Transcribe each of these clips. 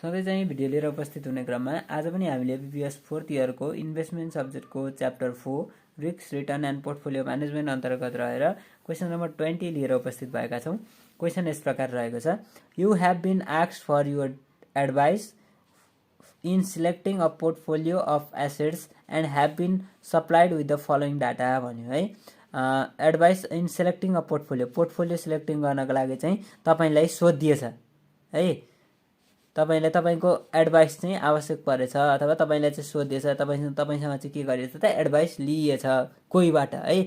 सधैँ चाहिँ भिडियो लिएर उपस्थित हुने क्रममा आज पनि हामीले बीपीएस 4th इयरको इन्भेस्टमेन्ट सब्जेक्टको chapter 4 risk return and portfolio management अन्तर्गत रहेर क्वेसन नम्बर 20 लिएर उपस्थित भएका छौँ। क्वेसन यस प्रकार रहेको छ, you have been asked for your advice in selecting a portfolio of assets and have been supplied with the following data भन्यो है। Advice in selecting a portfolio selecting गर्नको लागि चाहिँ तपाईँलाई सोधिएछ है। तपाईँलाई तपाईँको एडभाइस चाहिँ आवश्यक परेछ अथवा तपाईँलाई चाहिँ सोधिएछ, तपाईँसँग चाहिँ के गरिएछ त एडभाइस लिइएछ कोहीबाट है।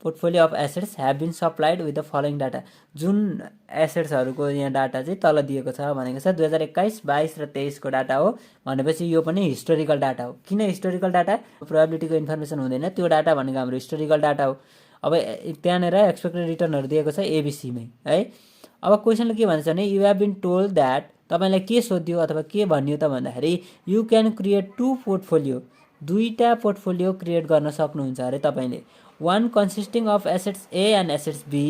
Portfolio of assets have been supplied with the following data, जुन एसेट्सहरूको यहाँ डाटा चाहिँ तल दिएको छ भनेको छ 2021, 22 र 23 को डाटा हो भनेपछि यो पनि हिस्टोरिकल डाटा हो। किन हिस्टोरिकल डाटा? प्रोबेबिलिटीको इन्फर्मेसन हुँदैन, त्यो डाटा भनेको हाम्रो हिस्टोरिकल डाटा हो। अब त्यहाँनिर एक्सपेक्टेड रिटर्नहरू दिएको छ एबिसीमै है। अब क्वेसनले के भन्छ भने you have been told that, तपाईँलाई के सोध्यो अथवा के भन्यो त भन्दाखेरि यु क्यान क्रिएट 2 पोर्टफोलियो, दुईटा पोर्टफोलियो क्रिएट गर्न सक्नुहुन्छ अरे तपाईँले। One consisting of assets A and assets B,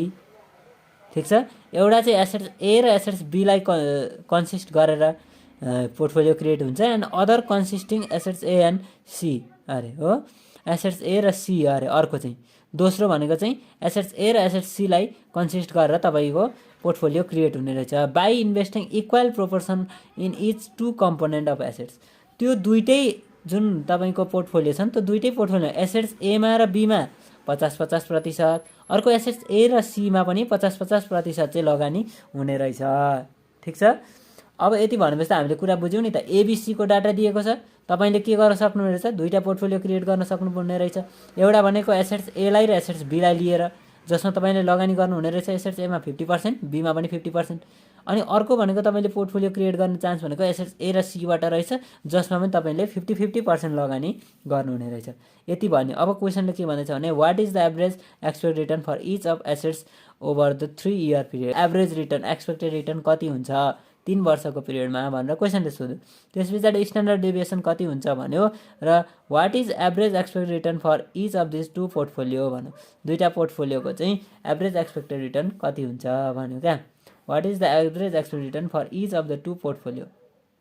ठिक छ। एउटा चाहिँ एसेट्स ए र एसेट्स बीलाई कन्सिस्ट गरेर पोर्टफोलियो क्रिएट हुन्छ and other consisting assets A and C अरे हो, एसेट्स ए र सी अरे अर्को चाहिँ दोस्रो भनेको चाहिँ एसेट्स ए र एसेट्स सीलाई कन्सिस्ट गरेर तपाईँको पोर्टफोलियो क्रिएट हुने रहेछ by investing equal proportion in each 2 component of assets. त्यो दुइटै जुन तपाईँको पोर्टफोलियो छ नि त्यो दुइटै पोर्टफोलियो एसेट्स एमा र बीमा 50-50%, अर्को एसेट्स ए र सीमा पनि 50-50% चाहिँ लगानी हुने रहेछ, ठिक छ। अब यति भनेपछि त हामीले कुरा बुझ्यौँ नि त। एबिसीको डाटा दिएको छ, तपाईँले के गर्न सक्नुहुने रहेछ, दुईवटा पोर्टफोलियो क्रिएट गर्न सक्नुपर्ने रहेछ। एउटा भनेको एसेट्स एलाई र एसेट्स बीलाई लिएर जसमा तपाईँले लगानी गर्नुहुने रहेछ एसेट्स एमा 50%, बीमा पनि 50%। अनि अर्को भनेको तपाईँले पोर्टफोलियो क्रिएट गर्ने चान्स भनेको एसेट्स ए र सीबाट रहेछ जसमा पनि तपाईँले 50-50% लगानी गर्नुहुने रहेछ। यति भन्यो। अब क्वेसनले के भन्दैछ भने what is the average expected return for each of assets over the 3 year period, average return expected return कति हुन्छ 3 वर्षको पिरियडमा भनेर क्वेसनले सोध्यो। त्यस पछाडि स्ट्यान्डर्ड डेभिएसन कति हुन्छ भन्यो र what is average expected return for each of this 2 portfolio भन्यो। दुईटा पोर्टफोलियोको चाहिँ एभरेज एक्सपेक्टेड रिटर्न कति हुन्छ भन्यो क्या। What is the average expected return for each of the 2 portfolio,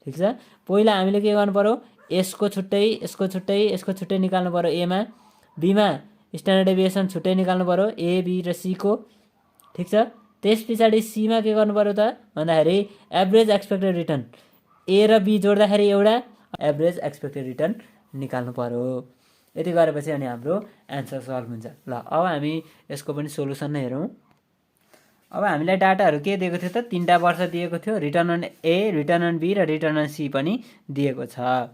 ठिक छ। पहिला हामीले के गर्नु पर्यो, यसको छुट्टै यसको छुट्टै यसको छुट्टै निकाल्नु पर्यो एमा, बीमा स्ट्यान्डर्ड डेभिएसन छुट्टै निकाल्नु पर्यो ए बी र सीको, ठिक छ। त्यस पछाडि सीमा के गर्नु पर्यो त भन्दाखेरि एभरेज एक्सपेक्टेड रिटर्न ए र बी जोड्दाखेरि एउटा एभरेज एक्सपेक्टेड रिटर्न निकाल्नु पर्यो। यति गरेपछि अनि हाम्रो एन्सर सल्भ हुन्छ। ल अब हामी यसको पनि सोलुसन नै हेरौँ। अब हामीलाई डाटाहरू के दिएको थियो त, 3टा वर्ष दिएको थियो, return on A, return on B र रिटर्न अन सी पनि दिएको छ।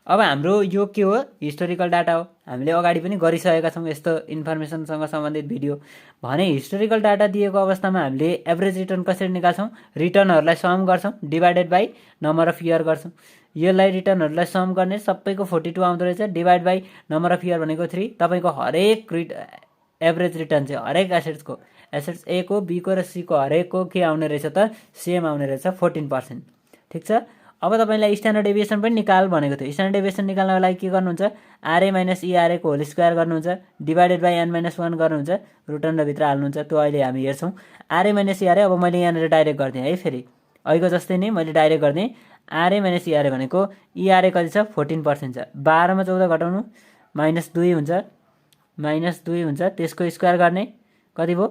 अब हाम्रो यो के हो, हिस्टोरिकल डाटा हो। हामीले अगाडि पनि गरिसकेका छौँ यस्तो इन्फर्मेसनसँग सम्बन्धित भिडियो। भने हिस्टोरिकल डाटा दिएको अवस्थामा हामीले एभरेज रिटर्न कसरी निकाल्छौँ, रिटर्नहरूलाई सम गर्छौँ divided by number of year गर्छौँ। यसलाई रिटर्नहरूलाई सम गर्ने सबैको 42 आउँदो रहेछ, divide by number of year भनेको 3। तपाईँको हरेक एभरेज रिटर्न चाहिँ हरेक एसेट्सको, एसेट्स ए को, बी को र सी को हरेकको के आउने रहेछ त सेम आउने रहेछ 14%, ठिक छ। अब तपाईँलाई स्ट्यान्डर्ड डेभिएसन पनि निकाल भनेको थियो। स्ट्यान्डर्ड डेभिएसन निकाल्नको लागि के गर्नुहुन्छ, आरए माइनस इआरए को होल स्क्वायर गर्नुहुन्छ, डिभाइडेड बाई एन माइनस 1 गर्नुहुन्छ, रुट अन्डरभित्र हाल्नुहुन्छ। त्यो अहिले हामी हेर्छौँ। आरए माइनस इआरए अब मैले यहाँनिर डाइरेक्ट गरिदिएँ है, फेरि अहिलेको जस्तै नै मैले डाइरेक्ट गरिदिएँ। आरए माइनस इआरए भनेको इआरए कति छ 14% छ, 12 मा 14 घटाउनु -2 हुन्छ, -2 हुन्छ, त्यसको स्क्वायर गर्ने कति भयो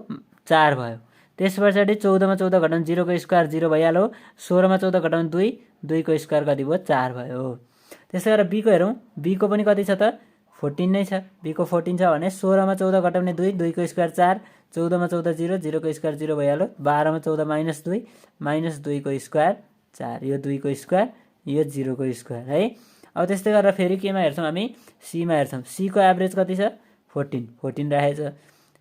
4 भयो। त्यस पछाडि 14 मा 14 घटाउनु 0 को स्क्वायर 0 भइहाल्यो, 16 मा 14 घटाउनु 2, 2 को स्क्वायर कति भयो 4 भयो। त्यसै गरेर बी को हेरौँ, बी को पनि कति छ त 14 नै छ। बी को 14 छ भने 16 मा 14 घटाउने 2, 2 को स्क्वायर 4, 14 मा 14 0, 0 को स्क्वायर 0 भइहाल्यो, 12 मा 14 -2, -2 को स्क्वायर 4, यो 2 को स्क्वायर, यो 0 को स्क्वायर है। अब त्यस्तै गरेर फेरि केमा हेर्छौँ हामी, सीमा हेर्छौँ। सी को एभरेज कति छ 14 राखेको छ।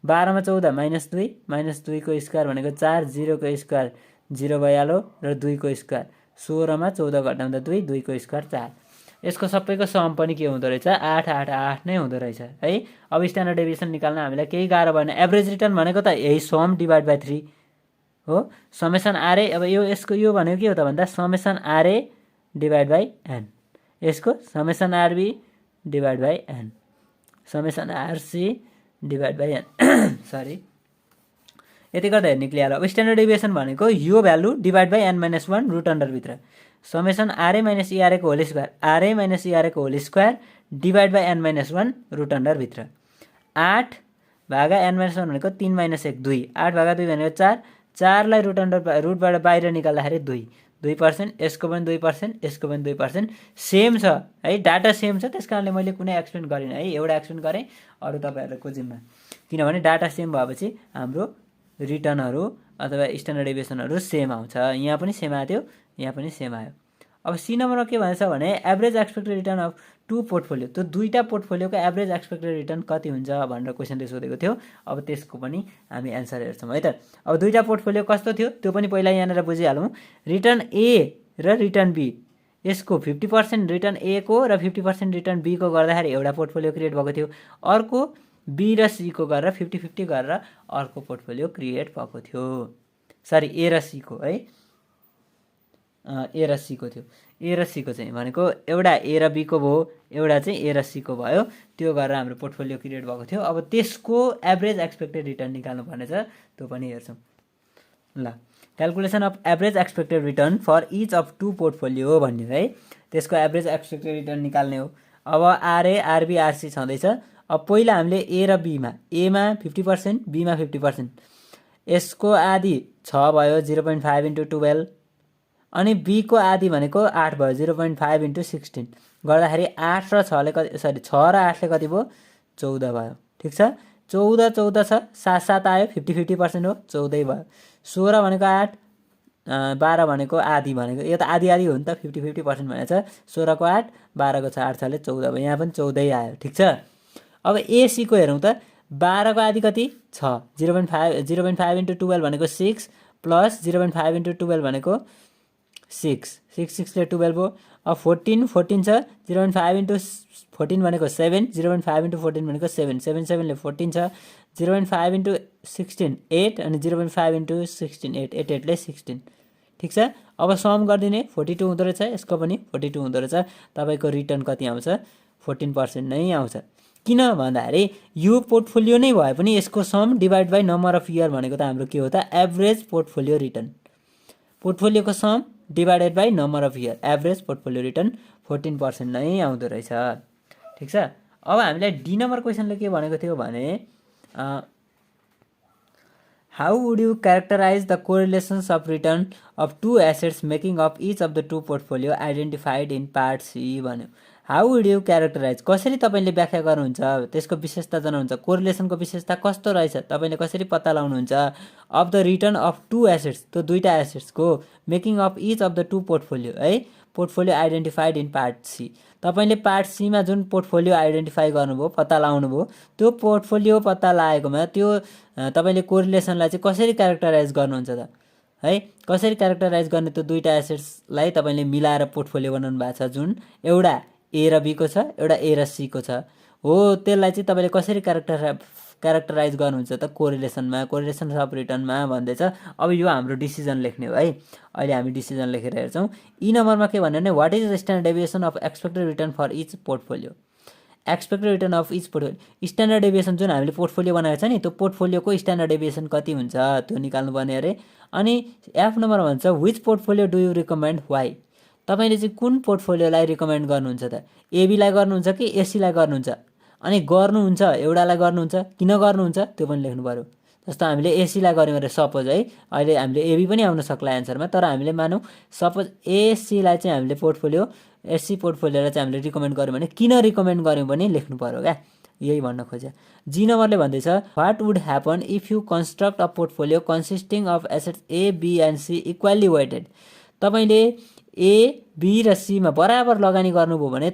12 मा 14 -2, -2 को स्क्वायर भनेको 4, 0 को स्क्वायर 0 भइहाल्यो र 2 को स्क्वायर, 16 मा 14 घटाउँदा 2, 2 को स्क्वायर 4। यसको सबैको सम पनि के हुँदो रहेछ 8, 8, 8 नै हुँदो रहेछ है। अब स्ट्यान्डर्ड डेभिएसन निकाल्न हामीलाई केही गाह्रो भएन। एभरेज रिटर्न भनेको त यही सम डिभाइड बाई 3 हो, समेसन आरए। अब यो यसको यो भनेको के हो त भन्दा summation RA divide by N, यसको summation RB divide by N, summation RC divide by N sorry, यति गर्दा हेर्ने क्लियर हो। अब स्ट्यान्डर्ड डेभिएसन भनेको यो value divide by N minus 1 root अन्डरभित्र समेसन आरए माइनस इआरए को whole square RA minus ERA को whole square divide by N minus 1 root अन्डरभित्र 8 भागा एन माइनस 1 भनेको 3 माइनस 1 2 8 भागा 2 भनेको 4 4लाई रुटबाट बाहिर निकाल्दाखेरि 2% यसको पनि 2% यसको पनि 2% सेम छ है डाटा सेम छ त्यस कारणले मैले कुनै एक्सप्लेन गरिनँ है एउटा एक्सप्लेन गरेँ अरू तपाईँहरूको जिम्मा किनभने डाटा सेम भएपछि हाम्रो रिटर्नहरू अथवा स्ट्यान्डर्ड डेभिएसनहरू सेम आउँछ यहाँ पनि सेम आयो यहाँ पनि सेम आयो अब सी नम्बरमा के भन्छ भने average expected return of two portfolio त्यो दुईटा पोर्टफोलियोको एभरेज एक्सपेक्टेड रिटर्न कति हुन्छ भनेर क्वेसनले सोधेको थियो अब त्यसको पनि हामी एन्सर हेर्छौँ है त अब दुईटा पोर्टफोलियो कस्तो थियो त्यो पनि पहिला यहाँनिर बुझिहालौँ रिटर्न ए र रिटर्न बी यसको 50% रिटर्न ए को र 50% रिटर्न बी को गर्दाखेरि एउटा पोर्टफोलियो क्रिएट भएको थियो अर्को बी र सी को गरेर 50-50 गरेर अर्को पोर्टफोलियो क्रिएट भएको थियो सरी ए र सी को है ए र सी को थियो ए र सी को चाहिँ भनेको एउटा ए र बी को भयो एउटा चाहिँ ए र सी को भयो त्यो गरेर हाम्रो पोर्टफोलियो क्रिएट भएको थियो अब त्यसको एभरेज एक्सपेक्टेड रिटर्न निकाल्नु पर्ने छ त्यो पनि हेर्छौँ ल calculation of average expected return for each of two portfolio भन्ने है त्यसको एभरेज एक्सपेक्टेड रिटर्न निकाल्ने हो अब आरए आरबी आरसी छँदैछ अब पहिला हामीले ए र बीमा एमा 50% बीमा 50% यसको आधी 6 भयो 0.5 इन्टु 12 अनि बी को आधी भनेको 8 भयो 0.5 इन्टु 16 गर्दाखेरि 8 र 6 ले कति सरी 6 र 8 ले कति भयो 14 भयो ठिक छ 14 छ 7 आयो 50-50% हो 14 भयो 16 भनेको 8 12 भनेको आधी भनेको यो त आधी आधी हो नि त 50-50% भनेको छ 16 को 8 12 को 8 6 ले 14 भयो यहाँ पनि 14 आयो ठिक छ अब एसी को हेरौँ त 12 को आधी कति 6 0.5 इन्टु 12 भनेको 6 प्लस 0.5 इन्टु 12 भनेको 6 ले 12 हो अब 14 छ 0.5 इन्टु 14 भनेको 7 0.5 इन्टु 14 भनेको 7 ले 14 छ 0.5 इन्टु 16 8 अनि 0.5 इन्टु 16 8 ले 16 ठिक छ अब सम गरिदिने 42 हुँदो रहेछ यसको पनि 42 हुँदो रहेछ तपाईँको रिटर्न कति आउँछ 14% नै आउँछ किन भन्दाखेरि यो पोर्टफोलियो नै भए पनि यसको sum divide by number of year भनेको त हाम्रो के हो त एभरेज पोर्टफोलियो रिटर्न पोर्टफोलियोको sum divided by number of year average portfolio return 14% नै आउँदो रहेछ ठिक छ अब हामीलाई डी नम्बर क्वेसनले के भनेको थियो भने how would you characterise the correlations of return of two assets making of each of the two portfolio identified in part C भन्यो हाउ वुड यु क्यारेक्टराइज कसरी तपाईँले व्याख्या गर्नुहुन्छ त्यसको विशेषता जनाउनुहुन्छ कोरिलेसनको विशेषता कस्तो रहेछ तपाईँले कसरी पत्ता लगाउनुहुन्छ of the return of two assets त्यो दुईटा एसेट्सको making of each of the two portfolio है portfolio identified in part C तपाईँले पार्ट सीमा जुन पोर्टफोलियो आइडेन्टिफाई गर्नुभयो पत्ता लगाउनुभयो त्यो पोर्टफोलियो पत्ता लागेकोमा त्यो तपाईँले कोरिलेसनलाई चाहिँ कसरी क्यारेक्टराइज गर्नुहुन्छ त है कसरी क्यारेक्टराइज गर्ने त्यो दुईटा एसेट्सलाई तपाईँले मिलाएर पोर्टफोलियो बनाउनु भएको छ जुन एउटा ए र बी को छ एउटा ए र सी को छ हो त्यसलाई चाहिँ तपाईँले कसरी क्यारेक्टराइज गर्नुहुन्छ त कोरिलेसन अफ रिटर्नमा भन्दैछ अब यो हाम्रो डिसिजन लेख्ने हो है अहिले हामी डिसिजन लेखेर हेर्छौँ ई नम्बरमा के भन्यो भने what is the standard deviation of expected return for each portfolio expected return of each portfolio standard deviation जुन हामीले पोर्टफोलियो बनाएको छ नि त्यो पोर्टफोलियोको स्ट्यान्डर्ड डेभिएसन कति हुन्छ त्यो निकाल्नुपर्ने अरे अनि एफ नम्बरमा भन्छ which portfolio do you recommend why तपाईँले चाहिँ कुन पोर्टफोलियोलाई रिकमेन्ड गर्नुहुन्छ त एबीलाई गर्नुहुन्छ कि एसीलाई गर्नुहुन्छ अनि गर्नुहुन्छ एउटालाई गर्नुहुन्छ किन गर्नुहुन्छ त्यो पनि लेख्नु पर्यो जस्तो हामीले एसीलाई गऱ्यौँ अरे सपोज है अहिले हामीले एबी पनि आउन सक्ला एन्सरमा तर हामीले मानौँ सपोज एसीलाई चाहिँ हामीले पोर्टफोलियो एससी पोर्टफोलियोलाई चाहिँ हामीले रिकमेन्ड गऱ्यौँ भने किन रिकमेन्ड गऱ्यौँ पनि लेख्नु पर्यो क्या यही भन्न खोज्यो जी नम्बरले भन्दैछ what would happen if you construct a portfolio consisting of assets A B and C equally weighted तपाईँले ए बी र सीमा बराबर लगानी गर्नुभयो भने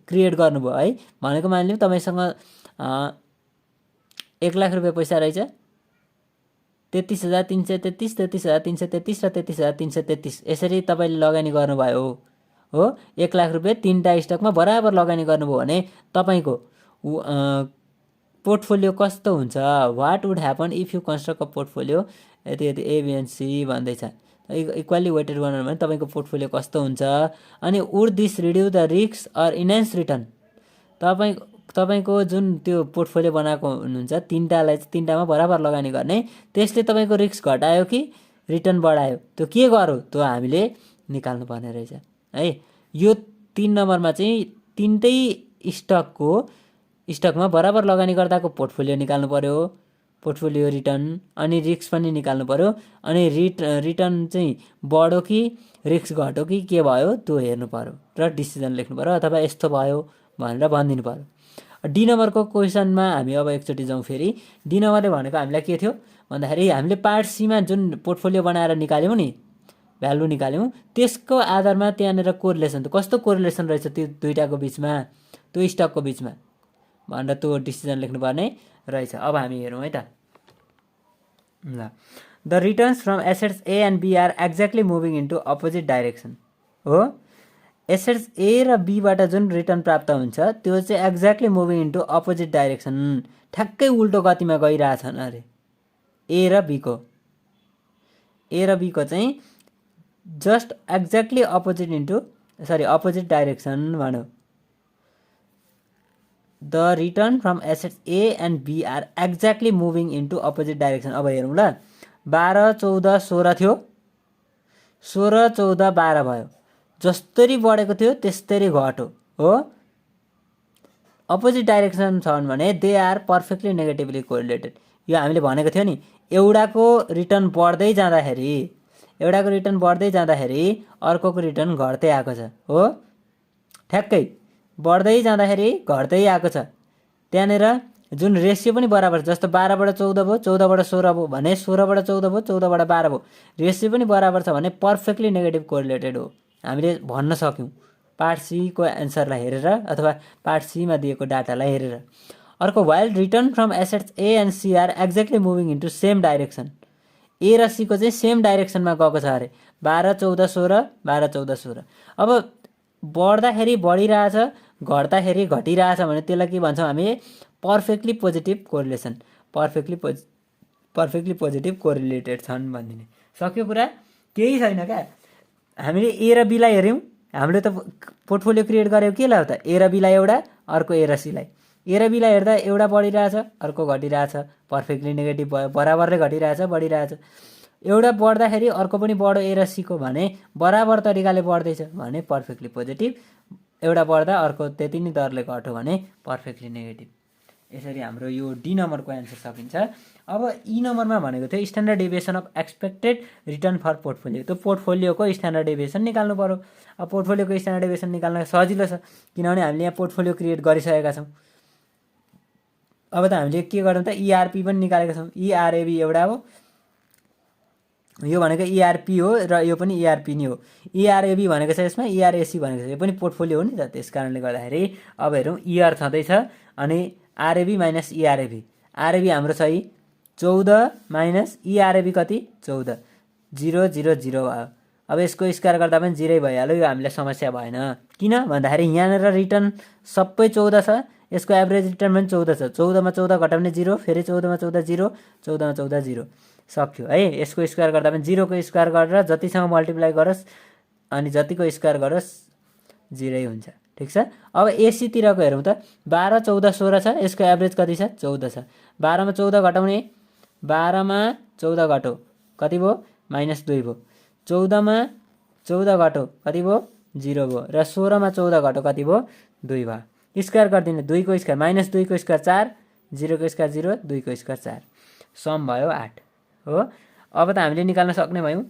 क्रिएट गर्नुभयो है भनेको मानिलिउँ तपाईँसँग 1 लाख रुपियाँ पैसा रहेछ 33,333 33,333 र 33,333 यसरी तपाईँले लगानी गर्नुभयो हो 1 लाख रुपियाँ तीनटा स्टकमा बराबर लगानी गर्नुभयो भने तपाईँको पोर्टफोलियो कस्तो हुन्छ what would happen if you construct a portfolio यति यति एबिएनसी भन्दैछ इक्वल्ली वेटेड बनाउनु भने तपाईँको पोर्टफोलियो कस्तो हुन्छ अनि would this reduce the risk or enhance return तपाईँको जुन त्यो पोर्टफोलियो बनाएको हुनुहुन्छ तिनटामा बराबर लगानी गर्ने त्यसले तपाईँको रिस्क घटायो कि रिटर्न बढायो त्यो के गरौँ त्यो हामीले निकाल्नु पर्ने रहेछ है। यो 3 नम्बरमा चाहिँ तीनटै स्टकमा बराबर लगानी गर्दाको पोर्टफोलियो निकाल्नु पर्यो, पोर्टफोलियो रिटर्न, अनि रिस्क पनि निकाल्नु पर्यो, अनि रिटर्न चाहिँ बढ्यो कि रिस्क घट्यो कि के भयो त्यो हेर्नु पर्यो र डिसिजन लेख्नु पर्यो, अथवा यस्तो भयो भनेर भनिदिनु पर्यो। डी नम्बरको क्वेसनमा हामी अब एकचोटि जाउँ फेरि। डी नम्बरले भनेको हामीलाई के थियो भन्दाखेरि हामीले पार्ट सीमा जुन पोर्टफोलियो बनाएर निकाल्यौँ नि, भ्यालु निकाल्यौँ, त्यसको आधारमा त्यहाँनिर कोरिलेसन त कस्तो कोरिलेसन रहेछ त्यो दुईटाको बिचमा, त्यो स्टकको बिचमा भनेर त्यो डिसिजन लेख्नुपर्ने रहेछ। अब हामी हेरौँ है त। ल, the returns from assets A and B are exactly moving into opposite direction. हो, एसेट्स ए र बीबाट जुन रिटर्न प्राप्त हुन्छ त्यो चाहिँ exactly moving into opposite direction, ठ्याक्कै उल्टो गतिमा गइरहेछन् अरे। ए र बीको चाहिँ जस्ट एक्ज्याक्टली अपोजिट डाइरेक्सन भन्यो। The return from assets A and B are exactly moving into opposite direction. अब हेरौँ ल, 12, 14, 16 थियो, 16, 14, 12 भयो। जसरी बढेको थियो त्यस्तरी घट्यो। हो, अपोजिट डाइरेक्सन छन् भने they are perfectly negatively correlated. यो हामीले भनेको थियो नि, एउटाको रिटर्न बढ्दै जाँदाखेरि अर्कोको रिटर्न घट्दै आएको छ। हो, ठ्याक्कै बढ्दै जाँदाखेरि घट्दै आएको छ। त्यहाँनिर जुन रेसियो पनि बराबर छ, जस्तो 12बाट 14 भयो, 14बाट 16 भयो भने 16बाट 14 भयो, 14बाट 12 भयो, रेसियो पनि बराबर छ भने पर्फेक्टली नेगेटिभ कोरिलेटेड हो हामीले भन्न सक्यौँ पार्ट सीको एन्सरलाई हेरेर अथवा पार्ट सीमा दिएको डाटालाई हेरेर। अर्को, while return from assets A and C are exactly moving into same direction. A र सीको चाहिँ सेम डाइरेक्सनमा गएको छ अरे, 12, 14, 16, 12, 14, 16। अब बढ्दाखेरि बढिरहेछ, घट्दाखेरि घटिरहेछ भने त्यसलाई के भन्छौँ हामी? Perfectly positive correlation, perfectly positive correlated छन् भनिदिने। सक्यो कुरा, केही छैन क्या। हामीले ए र बीलाई हेऱ्यौँ, हामीले त पोर्टफोलियो क्रिएट गऱ्यौँ के लाग्यो त? ए र बीलाई एउटा, अर्को ए र सीलाई। ए र बीलाई हेर्दा एउटा बढिरहेछ, अर्को घटिरहेछ, पर्फेक्टली नेगेटिभ भयो, बराबरले घटिरहेछ, बढिरहेछ। एउटा बढ्दाखेरि अर्को पनि बढ्यो ए र सीको भने बराबर तरिकाले बढ्दैछ भने पर्फेक्टली पोजिटिभ, एउटा बढ्दा अर्को त्यति नै दरले घट्यो भने पर्फेक्टली नेगेटिभ। यसरी हाम्रो यो डी नम्बरको एन्सर सकिन्छ। अब ई नम्बरमा भनेको थियो standard deviation of expected return for portfolio. त्यो पोर्टफोलियोको स्ट्यान्डर्ड डेभिएसन निकाल्नु पर्यो। अब पोर्टफोलियोको स्ट्यान्डर्ड डेभिएसन निकाल्न सजिलो छ, किनभने हामीले यहाँ पोर्टफोलियो क्रिएट गरिसकेका छौँ। अब त हामीले के गर्छौँ त, इआरपी पनि निकालेका छौँ। इआरएबी एउटा हो, यो भनेको इआरपी हो र यो पनि इआरपी नै हो। इआरएबी भनेको छ यसमा, इआरएसी भनेको छ, यो पनि पोर्टफोलियो हो नि त। त्यस कारणले गर्दाखेरि अब हेरौँ, इआर छँदैछ अनि आरएबी माइनस इआरएबी। आरएबी हाम्रो छ 14 माइनस इआरएबी कति 14, 0 0 0 भयो। अब यसको स्क्वायर गर्दा पनि 0 भइहाल्यो, यो हामीलाई समस्या भएन। किन भन्दाखेरि यहाँनिर रिटर्न सबै 14 छ, यसको एभरेज रिटर्न पनि 14 छ। 14मा 14 घटाउने 0, फेरि 14मा 14 0, 14मा 14 0, सक्यो है। यसको स्क्वायर गर्दा पनि 0 को स्क्वायर गरेर जतिसँग मल्टिप्लाई गरोस् अनि जतिको स्क्वायर गरोस् 0 हुन्छ। ठिक छ। अब एसीतिरको हेरौँ त, 12, 14, 16 छ, यसको एभरेज कति छ 14 छ। 12मा 14 घटाउने, 12मा 14 घटो कति भयो -2 भयो। 14मा 14 घटो कति भयो 0 भयो र 16मा 14 घटो कति भयो 2 भयो। स्क्वायर गरिदिने, 2 को स्क्वायर -2 को स्क्वायर 4, 0 को स्क्वायर 0, 2 को स्क्वायर 4, सम भयो 8 हो। अब त हामीले निकाल्न सक्ने भयौँ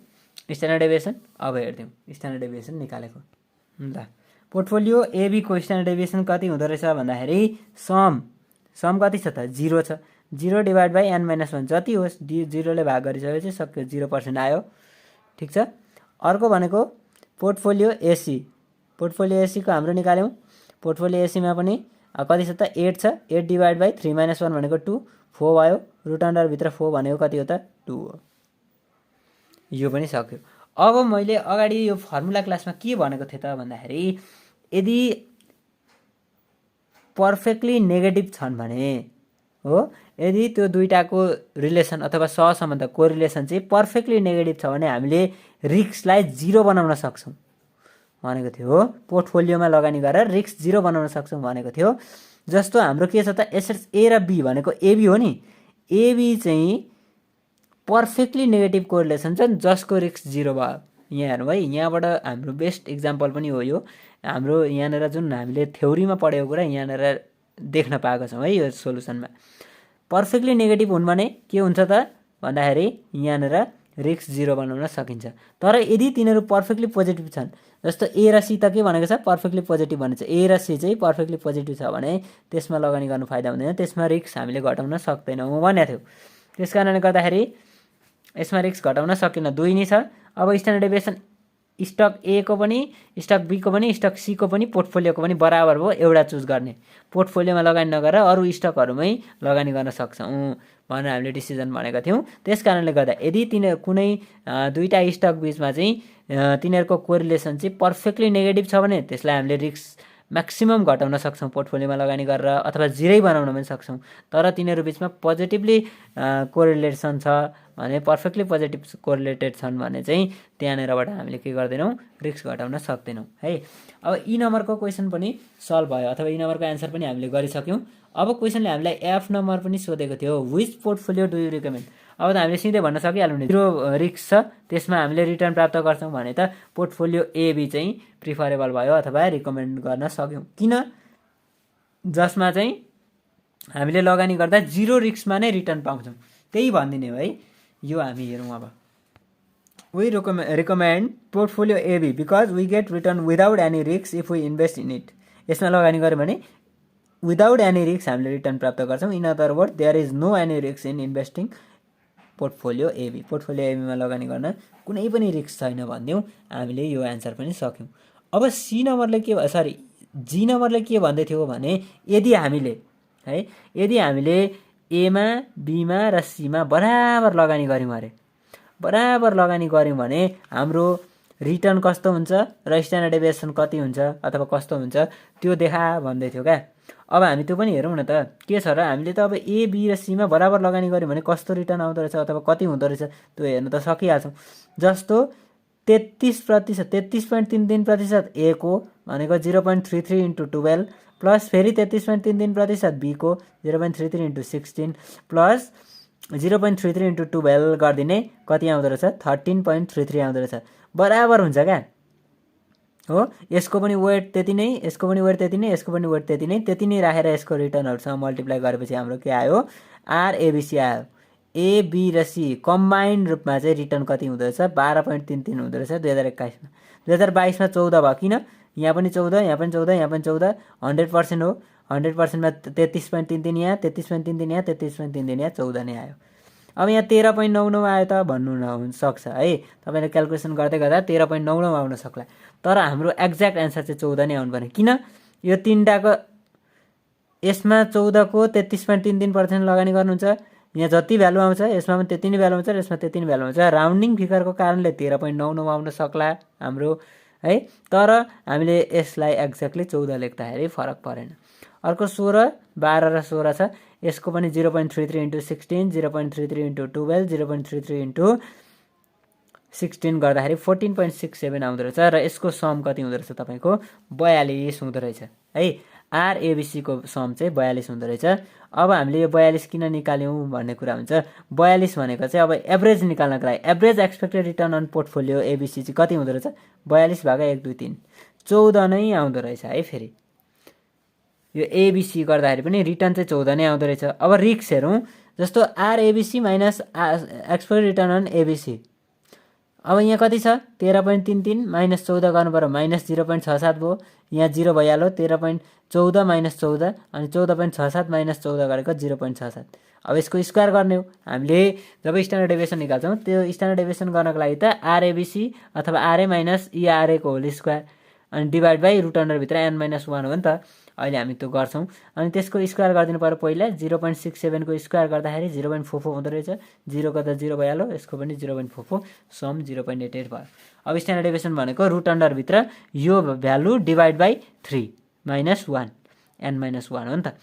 स्ट्यान्डर्ड डेभिएसन। अब हेर्दियौँ स्ट्यान्डर्ड डेभिएसन निकालेको। ल, पोर्टफोलियो एबी को स्ट्यान्डर्ड डेभिएसन कति हुँदो रहेछ भन्दाखेरि सम कति छ त 0 छ। 0 डिभाइड बाई n-1 जति होस्, 0 ले भाग गरिसकेपछि सक्यो, 0% आयो। ठिक छ। अर्को भनेको पोर्टफोलियो एसी। पोर्टफोलियो एसीको हाम्रो निकाल्यौँ। पोर्टफोलियो एसीमा पनि कति छ त 8 छ। 8 डिभाइड बाई 3-1 भनेको 2, 4 भयो। रुट अन्डरभित्र 4 भनेको कति हो त 2 हो। यो पनि सक्यो। अब मैले अगाडि यो फर्मुला क्लासमा के भनेको थिएँ त भन्दाखेरि यदि पर्फेक्टली नेगेटिभ छन् भने हो, यदि त्यो दुईटाको रिलेसन अथवा सहसम्बन्ध कोरिलेसन चाहिँ पर्फेक्टली नेगेटिभ छ भने हामीले रिस्कलाई 0 बनाउन सक्छौँ भनेको थियो हो। पोर्टफोलियोमा लगानी गरेर रिस्क 0 बनाउन सक्छौँ भनेको थियो। जस्तो हाम्रो के छ त, एसेट्स ए र बी भनेको एबी हो नि। एबी चाहिँ पर्फेक्टली नेगेटिभ कोरिलेसन छ, जसको रिस्क 0 भयो। यहाँ हेर्नु है, यहाँबाट हाम्रो बेस्ट इक्जाम्पल पनि हो यो। हाम्रो यहाँनिर जुन हामीले थ्योरीमा पढेको कुरा यहाँनिर देख्न पाएको छौँ है यो सोलुसनमा। पर्फेक्टली नेगेटिभ हुन् भने के हुन्छ त भन्दाखेरि यहाँनिर रिस्क 0 बनाउन सकिन्छ। तर यदि तिनीहरू पर्फेक्टली पोजिटिभ छन्, जस्तो ए र सी त के भनेको छ, पर्फेक्टली पोजिटिभ भनेको छ, ए र सी चाहिँ पर्फेक्टली पोजिटिभ छ भने त्यसमा लगानी गर्नु फाइदा हुँदैन, त्यसमा रिस्क हामीले घटाउन सक्दैनौँ भनेको थियो। त्यस कारणले गर्दाखेरि यसमा रिस्क घटाउन सकिन्न, 2 नै छ। अब स्ट्यान्डर्ड डेभिएसन स्टक ए को पनि, स्टक बी को पनि, स्टक सी को पनि, पोर्टफोलियोको पनि बराबर भयो, एउटा चुज गर्ने। पोर्टफोलियोमा लगानी नगरेर अरू स्टकहरूमै लगानी गर्न सक्छौँ भनेर हामीले डिसिजन भनेका थियौँ। त्यस कारणले गर्दा यदि कुनै दुईटा स्टक बिचमा चाहिँ तिनीहरूको कोरिलेसन चाहिँ पर्फेक्टली नेगेटिभ छ भने त्यसलाई हामीले रिस्क म्याक्सिमम घटाउन सक्छौँ पोर्टफोलियोमा लगानी गरेर, अथवा 0 बनाउन पनि सक्छौँ। तर तिनीहरू बिचमा पोजिटिभली कोरिलेसन छ भने, पर्फेक्टली पोजिटिभ कोरिलेटेड छन् भने चाहिँ त्यहाँनिरबाट हामीले के गर्दैनौँ, रिस्क घटाउन सक्दैनौँ है। अब ई नम्बरको क्वेसन पनि सल्भ भयो, अथवा ई नम्बरको एन्सर पनि हामीले गरिसक्यौँ। अब क्वेसनले हामीलाई एफ नम्बर पनि सोधेको थियो, which portfolio do you recommend. अब त हामीले सिधै भन्न सकिहाल्यौँ नि, 0 रिस्क छ त्यसमा हामीले रिटर्न प्राप्त गर्छौँ भने त पोर्टफोलियो एबी चाहिँ प्रिफरेबल भयो अथवा रिकमेन्ड गर्न सक्यौँ। किन? जसमा चाहिँ हामीले लगानी गर्दा 0 रिस्कमा नै रिटर्न पाउँछौँ, त्यही भनिदिने हो है। यो हामी हेरौँ अब। We recommend portfolio AB because we get return without any risk if we invest in it. यसमा लगानी गऱ्यो भने विदाउट एनी रिस्क हामीले रिटर्न प्राप्त गर्छौँ। In other word there is no any risk in investing portfolio AB. Portfolio एबीमा लगानी गर्न कुनै पनि रिस्क छैन भनिदिउँ, हामीले यो एन्सर पनि सक्यौँ। अब सी नम्बरले के, सरी जी नम्बरले के भन्दै थियो भने, यदि हामीले एमा, बीमा र सीमा बराबर लगानी गऱ्यौँ अरे, बराबर लगानी गऱ्यौँ भने हाम्रो रिटर्न कस्तो हुन्छ र स्ट्यान्डर्ड डेभिएसन कति हुन्छ अथवा कस्तो हुन्छ त्यो देखा भन्दै थियो क्या। अब हामी त्यो पनि हेरौँ न त के छ र। हामीले त अब ए, बी र सीमा बराबर लगानी गऱ्यौँ भने कस्तो रिटर्न आउँदो रहेछ अथवा कति हुँदो रहेछ त्यो हेर्न त सकिहाल्छौँ। जस्तो 33%, 33.33% ए को भनेको 0.33 × 12 प्लस फेरि 33.33% बी को 0.33 × 16 प्लस 0.33 × 12 गरिदिने कति आउँदो रहेछ, 13.33 आउँदो रहेछ। बराबर हुन्छ क्या हो। यसको पनि वेट त्यति नै, यसको पनि वेट त्यति नै, यसको पनि वेट त्यति नै राखेर यसको रिटर्नहरूसँग मल्टिप्लाई गरेपछि हाम्रो के आयो, आरएबिसी आयो। ए, बी र सी कम्बाइन्ड रूपमा चाहिँ रिटर्न कति हुँदो रहेछ, 12.33 हुँदो रहेछ 2021मा। 2022मा 14 भयो, किन? यहाँ पनि 14, यहाँ पनि 14, यहाँ पनि 14, 100% हो। 100%मा 33.33 यहाँ, 33.33 यहाँ, 33.33 यहाँ, 14 नै आयो। अब यहाँ 13.99 आयो त भन्नु नसक्छ है, तपाईँले क्यालकुलेसन गर्दै गर्दा 13.99 आउन सक्ला। तर हाम्रो एक्ज्याक्ट एन्सर चाहिँ 14 नै आउनु पर्ने। किन? यो तिनटाको यसमा 14 को 33.33% लगानी गर्नुहुन्छ, यहाँ जति भ्यालु आउँछ यसमा पनि त्यति नै भ्यालु आउँछ, यसमा त्यति नै भ्यालु आउँछ। राउन्डिङ फिगरको कारणले 13.99 आउन सक्ला हाम्रो है। तर हामीले यसलाई एक्ज्याक्टली 14 लेख्दाखेरि फरक परेन। अर्को 16, 12 र 16 छ, यसको पनि 0.33 × 16, 0.33 × 12, 0.33 × 16 गर्दाखेरि 14.67 आउँदो रहेछ र यसको सम कति हुँदो रहेछ तपाईँको 42 हुँदो रहेछ है। आरएबिसीको सम चाहिँ 42 हुँदो रहेछ। अब हामीले यो 42 किन निकाल्यौँ भन्ने कुरा हुन्छ। 42 भनेको चाहिँ अब एभरेज निकाल्नको लागि, average expected return on portfolio A B C चाहिँ कति हुँदो रहेछ, 42 भागा 1, 2, 3, 14 नै आउँदो रहेछ है। फेरि यो एबिसी गर्दाखेरि पनि रिटर्न चाहिँ 14 नै आउँदो रहेछ। अब रिस्क हेरौँ, जस्तो RABC minus expected return on ABC. अब यहाँ कति छ, 13.33 माइनस 14 गर्नु पऱ्यो, माइनस 0.67 भयो, यहाँ 0 भइहाल्यो। 13.14 माइनस 14 अनि 14.67 माइनस 14 गरेको 0.67। अब यसको स्क्वायर गर्ने हो हामीले। जब स्ट्यान्डर्ड डेभिएसन निकाल्छौँ त्यो स्ट्यान्डर्ड डेभिएसन गर्नको लागि त आरएबिसी अथवा आरए माइनस इआरए को होल स्क्वायर अनि डिभाइड बाई रुट अन्डरभित्र n-1 हो नि त। अहिले हामी त्यो गर्छौँ अनि त्यसको स्क्वायर गरिदिनु पऱ्यो। पहिला 0.67 को स्क्वायर गर्दाखेरि 0.44 हुँदो रहेछ, 0 गर्दा 0 भइहाल्यो, यसको पनि 0.44, सम 0.88 भयो। अब स्ट्यान्डर्ड डेभिएसन भनेको रुट अन्डरभित्र यो value divide by 3 minus 1 n-1 हो नि त।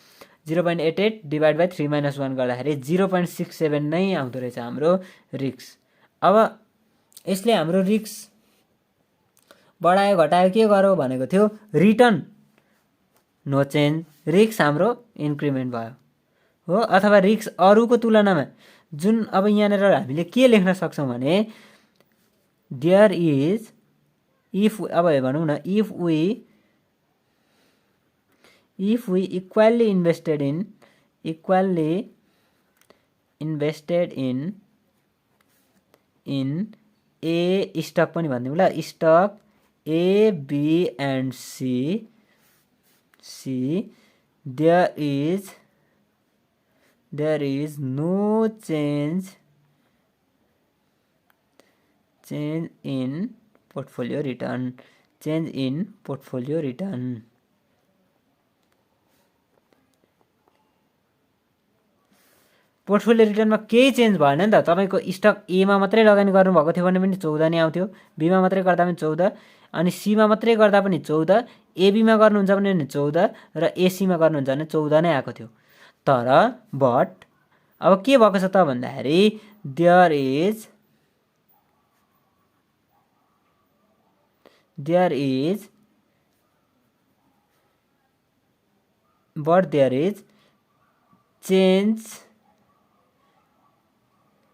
0.88 डिभाइड बाई 3 माइनस 1 गर्दाखेरि 0.67 नै आउँदो रहेछ हाम्रो रिस्क। अब यसले हाम्रो रिस्क बढायो घटायो के गर्यो भनेको थियो, रिटर्न नो चेन्ज, रिस्क हाम्रो इन्क्रिमेन्ट भयो हो। अथवा रिस्क अरूको तुलनामा जुन, अब यहाँनिर हामीले के लेख्न सक्छौँ भने देयर इज इफ अब भनौँ न if we equally invested in a stock पनि भनिदिउँ ल stock A B and C there is no change in portfolio return portfolio रिटर्नमा केही चेन्ज भएन नि त तपाईको स्टक एमा मात्रै लगानी गर्नुभएको थियो भने पनि 14 नै आउँथ्यो बीमा मात्रै गर्दा पनि 14 अनि सीमा मात्रै गर्दा पनि 14 एबीमा गर्नुहुन्छ भने 14 र एसीमा गर्नुहुन्छ भने 14 नै आएको थियो तर बट अब के भएको छ त भन्दाखेरि देयर इज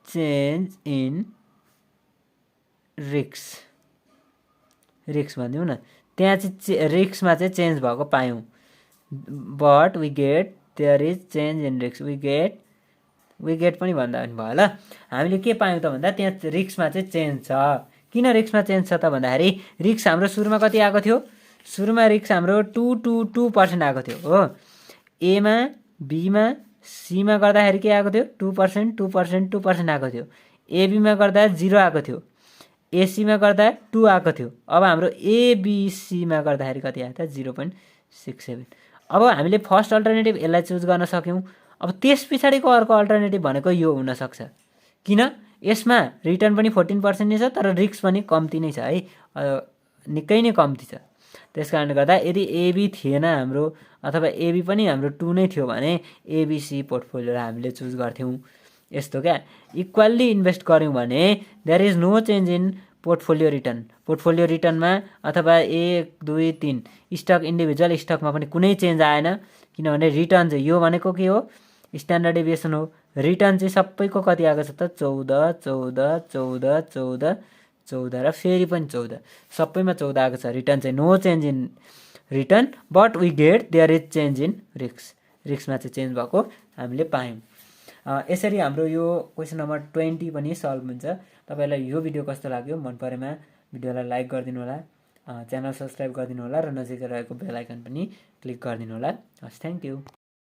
चेन्ज इन रिक्स भनिदिउँ न त्यहाँ चाहिँ रिक्समा चाहिँ चेन्ज भएको पायौँ but we get there is change in रिक्स वी गेट पनि भन्दा पनि भयो ल हामीले के पायौँ त भन्दा त्यहाँ रिक्समा चाहिँ चेन्ज छ किन रिक्समा चेन्ज छ त भन्दाखेरि रिक्स हाम्रो सुरुमा कति आएको थियो सुरुमा रिक्स हाम्रो 2% आएको थियो हो एमा बीमा सीमा गर्दाखेरि के आएको थियो 2% आएको थियो एबीमा गर्दा 0 आएको थियो एसीमा गर्दा 2 आएको थियो अब हाम्रो एबीसीमा गर्दाखेरि कति आयो त 0.67 अब हामीले फर्स्ट अल्टरनेटिभ यसलाई चुज गर्न सक्यौँ अब त्यस पछाडिको अर्को अल्टरनेटिभ भनेको यो हुन सक्छ किन यसमा रिटर्न पनि 14% नै छ तर रिस्क पनि कम्ती नै छ है निकै नै कम्ती छ त्यसकारणले गर्दा यदि एबी थिएन हाम्रो अथवा एबी पनि हाम्रो 2 नै थियो भने एबीसी पोर्टफोलियोलाई हामीले चुज गर्थ्यौँ यस्तो क्या इक्वल्ली इन्भेस्ट गर्यौँ भने there is no change in portfolio रिटर्नमा अथवा 1 2 3 स्टक इन्डिभिजुअल स्टकमा पनि कुनै चेन्ज आएन किनभने रिटर्न चाहिँ यो भनेको के हो स्ट्यान्डर्ड डेभिएसन हो रिटर्न चाहिँ सबैको कति आएको छ त 14 र फेरि पनि 14 सबैमा 14 आएको छ रिटर्न चाहिँ no change in return but we get there is change in रिक्समा चाहिँ चेन्ज भएको हामीले पायौँ यसरी हाम्रो यो क्वेसन नम्बर 20 पनि सल्भ हुन्छ तपाईलाई यो भिडियो कस्तो लाग्यो मन परेमा भिडियोलाई लाइक गरिदिनु होला च्यानल सब्स्क्राइब गरिदिनु होला र नजिकै रहेको बेल आइकन पनि क्लिक गरिदिनु होला हस् थ्यांक यू